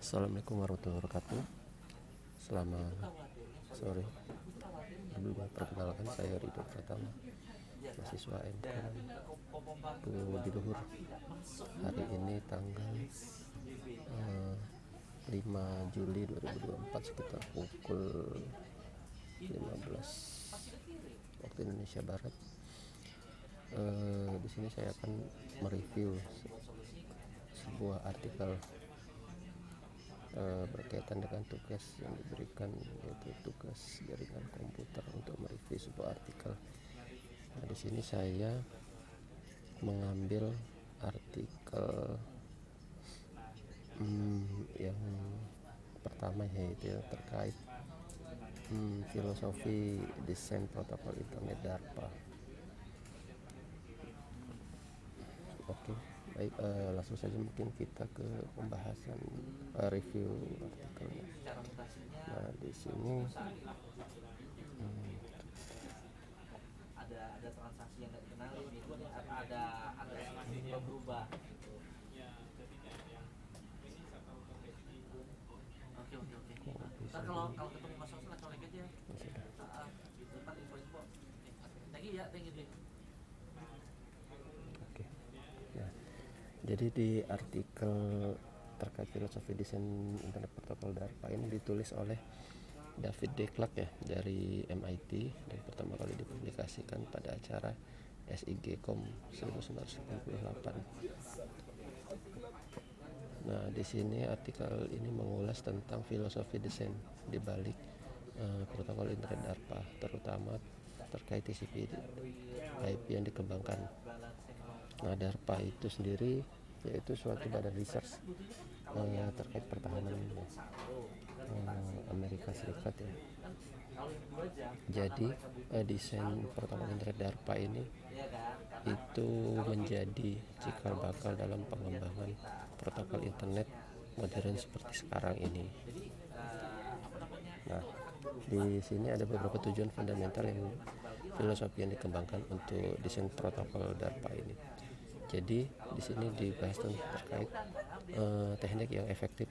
Assalamualaikum warahmatullahi wabarakatuh. Selamat sore. Dulu perkenalkan, saya Ridho Pratama, mahasiswa MKM di Luhur. Hari ini tanggal 5 Juli 2024 sekitar pukul 15 waktu Indonesia Barat. Di sini saya akan mereview sebuah artikel berkaitan dengan tugas yang diberikan, yaitu tugas jaringan komputer untuk mereview sebuah artikel. Nah, di sini saya mengambil artikel yang pertama, yaitu terkait filosofi desain protokol internet DARPA. Oke, baik, langsung saja mungkin kita ke pembahasan review artikelnya. Nah, di sini ada transaksi yang nggak dikenali itu ada berubah. Oke. Ntar kalau ketemu Mas Sosa colek aja. Gitu kan info-info. Thank you. Oke. Nah, jadi di artikel terkait filosofi desain internet protokol DARPA ini ditulis oleh David D. Clark ya, dari MIT, dan pertama kali dipublikasikan pada acara SIGCOM 1998. Nah, di sini artikel ini mengulas tentang filosofi desain di balik protokol internet DARPA, terutama terkait TCP IP yang dikembangkan. Nah, DARPA itu sendiri yaitu suatu badan research terkait pertahanan Amerika Serikat ya. Jadi desain protokol internet DARPA ini itu menjadi cikal bakal dalam pengembangan protokol internet modern seperti sekarang ini. Nah, di sini ada beberapa tujuan fundamental yang filosofi yang dikembangkan untuk desain protokol DARPA ini. Jadi di sini dibahas terkait teknik yang efektif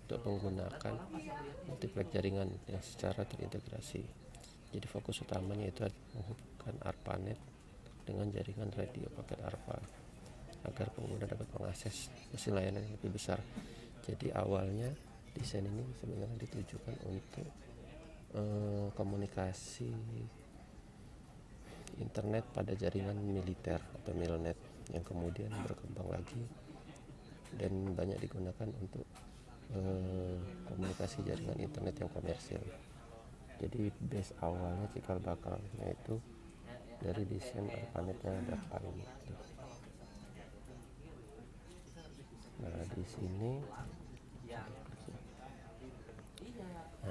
untuk menggunakan multiplex jaringan yang secara terintegrasi. Jadi fokus utamanya itu menghubungkan ARPANET dengan jaringan radio paket ARPA agar pengguna dapat mengakses hasil layanan yang lebih besar. Jadi awalnya desain ini sebenarnya ditujukan untuk komunikasi internet pada jaringan militer atau milnet, yang kemudian berkembang lagi dan banyak digunakan untuk komunikasi jaringan internet yang komersil. Jadi base awalnya cikal bakalnya itu dari desain ARPANET-nya DARPA ini. Nah, di sini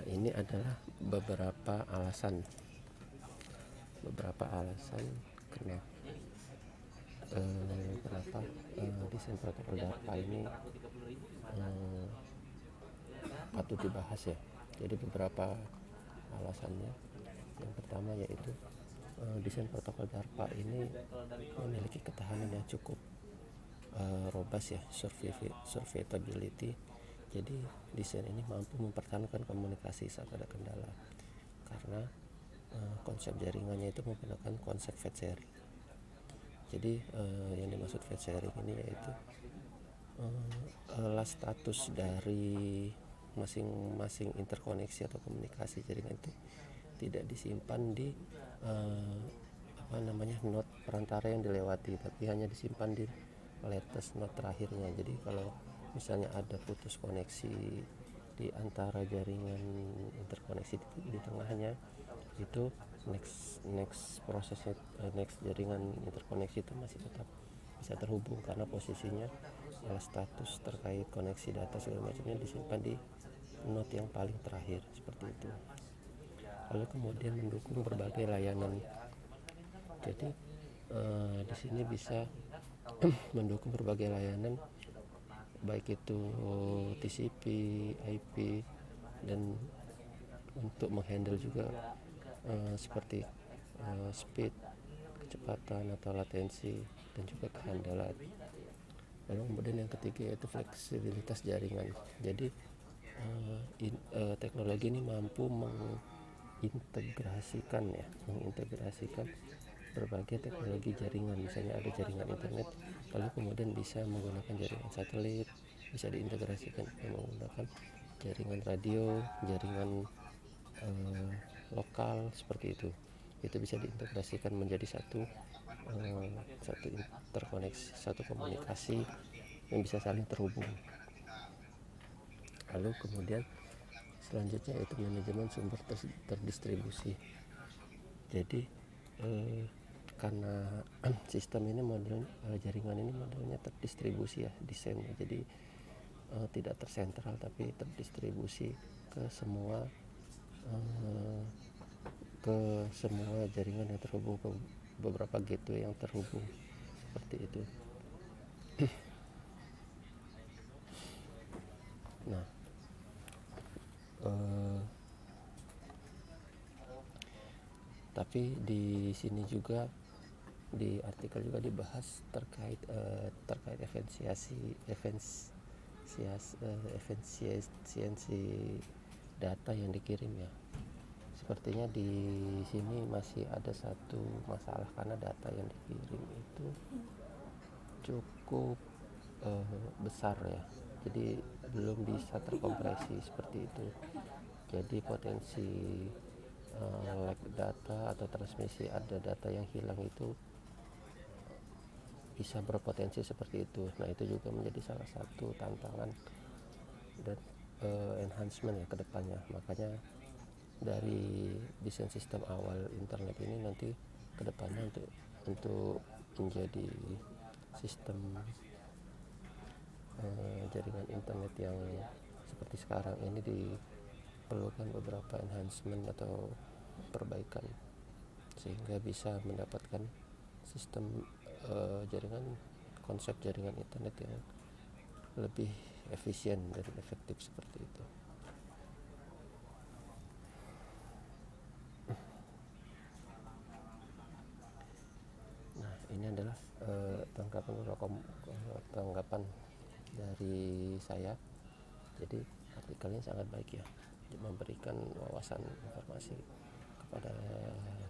ini adalah beberapa alasan kenapa desain protokol DARPA ini patut dibahas ya. Jadi beberapa alasannya. Yang pertama yaitu desain protokol DARPA ini memiliki ketahanan yang cukup robust ya, survivability. Jadi desain ini mampu mempertahankan komunikasi saat ada kendala, karena konsep jaringannya itu menggunakan konsep fat sharing. Jadi yang dimaksud fat sharing ini yaitu status dari masing-masing interkoneksi atau komunikasi jaringan itu tidak disimpan di node perantara yang dilewati, tapi hanya disimpan di latest node terakhirnya. Jadi kalau misalnya ada putus koneksi di antara jaringan interkoneksi di tengahnya, itu next prosesnya, next jaringan interkoneksi itu masih tetap bisa terhubung karena posisinya status terkait koneksi data segala macamnya disimpan di node yang paling terakhir, seperti itu. Lalu kemudian mendukung berbagai layanan. Jadi di sini bisa mendukung berbagai layanan, baik itu TCP, IP, dan untuk menghandle juga seperti speed, kecepatan atau latensi, dan juga kehandalan. Lalu kemudian yang ketiga yaitu fleksibilitas jaringan. Jadi teknologi ini mampu mengintegrasikan berbagai teknologi jaringan. Misalnya ada jaringan internet, lalu kemudian bisa menggunakan jaringan satelit, bisa diintegrasikan menggunakan jaringan radio, jaringan lokal, seperti itu. Itu bisa diintegrasikan menjadi satu interkoneksi, satu komunikasi yang bisa saling terhubung. Lalu kemudian selanjutnya itu manajemen sumber terdistribusi. Jadi karena sistem ini jaringan ini modelnya terdistribusi ya desainnya, jadi tidak tersentral tapi terdistribusi ke semua jaringan yang terhubung, ke beberapa gateway yang terhubung, seperti itu. Nah, tapi di sini juga di artikel juga dibahas terkait efisiensi data yang dikirim ya. Sepertinya di sini masih ada satu masalah karena data yang dikirim itu cukup besar ya. Jadi belum bisa terkompresi seperti itu. Jadi potensi lag data atau transmisi ada data yang hilang itu bisa berpotensi seperti itu. Nah, itu juga menjadi salah satu tantangan dan enhancement ya ke depannya. Makanya dari desain sistem awal internet ini nanti ke depannya untuk menjadi sistem jaringan internet yang seperti sekarang ini diperlukan beberapa enhancement atau perbaikan sehingga bisa mendapatkan sistem konsep jaringan internet yang lebih efisien dan efektif seperti itu. Nah, ini adalah tanggapan dari saya. Jadi artikelnya sangat baik ya, memberikan wawasan informasi kepada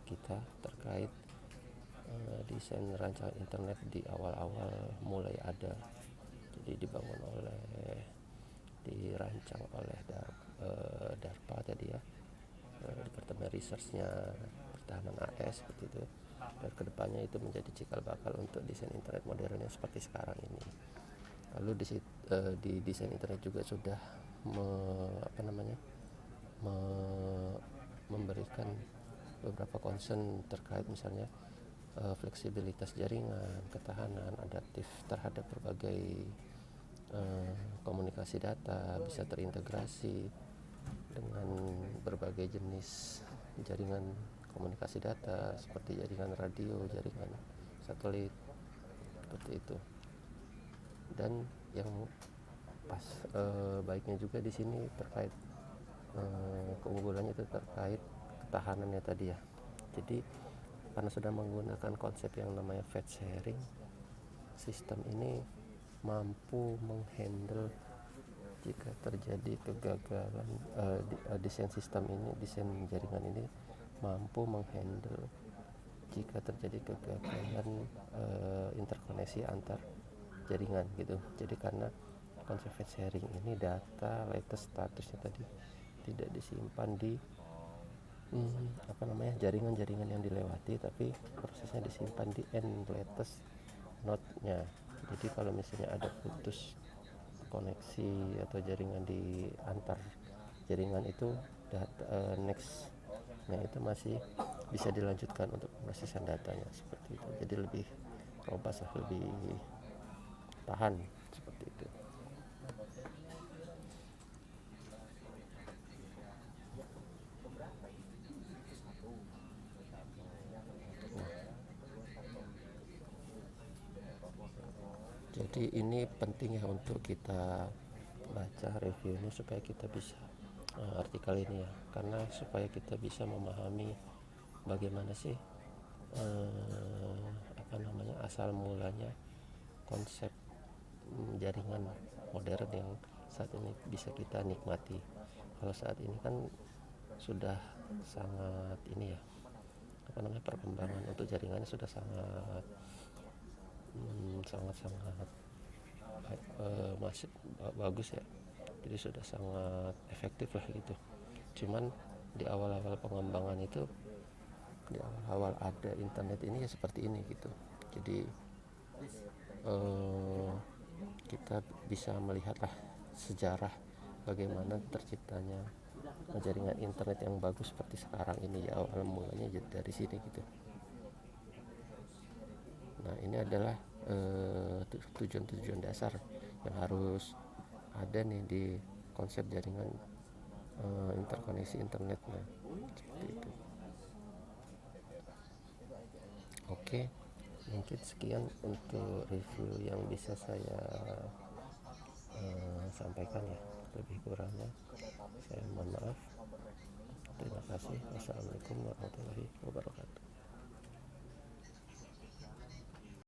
kita terkait desain rancangan internet di awal-awal mulai ada. Jadi dirancang oleh DARPA tadi ya, Departemen Research-nya Pertahanan AS seperti itu. Dan kedepannya itu menjadi cikal bakal untuk desain internet modern yang seperti sekarang ini. Lalu di desain internet juga sudah memberikan beberapa concern terkait misalnya fleksibilitas jaringan, ketahanan, adaptif terhadap berbagai komunikasi data, bisa terintegrasi dengan berbagai jenis jaringan komunikasi data seperti jaringan radio, jaringan satelit, seperti itu. Dan yang baiknya juga di sini terkait keunggulannya itu terkait ketahanannya tadi ya. Jadi karena sudah menggunakan konsep yang namanya fetch sharing, sistem ini mampu menghandle jika terjadi kegagalan desain jaringan ini mampu menghandle jika terjadi kegagalan interkoneksi antar jaringan gitu. Jadi karena konsep fetch sharing ini data latest statusnya tadi tidak disimpan di jaringan-jaringan yang dilewati, tapi prosesnya disimpan di end latest node-nya. Jadi kalau misalnya ada putus koneksi atau jaringan di antar jaringan itu nextnya itu masih bisa dilanjutkan untuk pemrosesan datanya seperti itu. Jadi lebih robust, lebih tahan seperti itu. Jadi ini penting ya untuk kita baca reviewnya supaya kita bisa artikel ini ya, karena supaya kita bisa memahami bagaimana sih asal mulanya konsep jaringan modern yang saat ini bisa kita nikmati. Kalau saat ini kan sudah sangat ini ya, perkembangan untuk jaringannya sudah sangat sangat masih bagus ya, jadi sudah sangat efektif lah gitu. Cuman di awal-awal pengembangan itu, di awal-awal ada internet ini ya seperti ini gitu. Jadi kita bisa melihatlah sejarah bagaimana terciptanya jaringan internet yang bagus seperti sekarang ini ya, awal mulanya dari sini gitu. Nah, ini adalah tujuan-tujuan dasar yang harus ada nih di konsep jaringan interkoneksi internet. Nah, seperti itu. Oke, mungkin sekian untuk review yang bisa saya sampaikan ya. Lebih kurangnya saya mohon maaf. Terima kasih. Wassalamualaikum warahmatullahi wabarakatuh.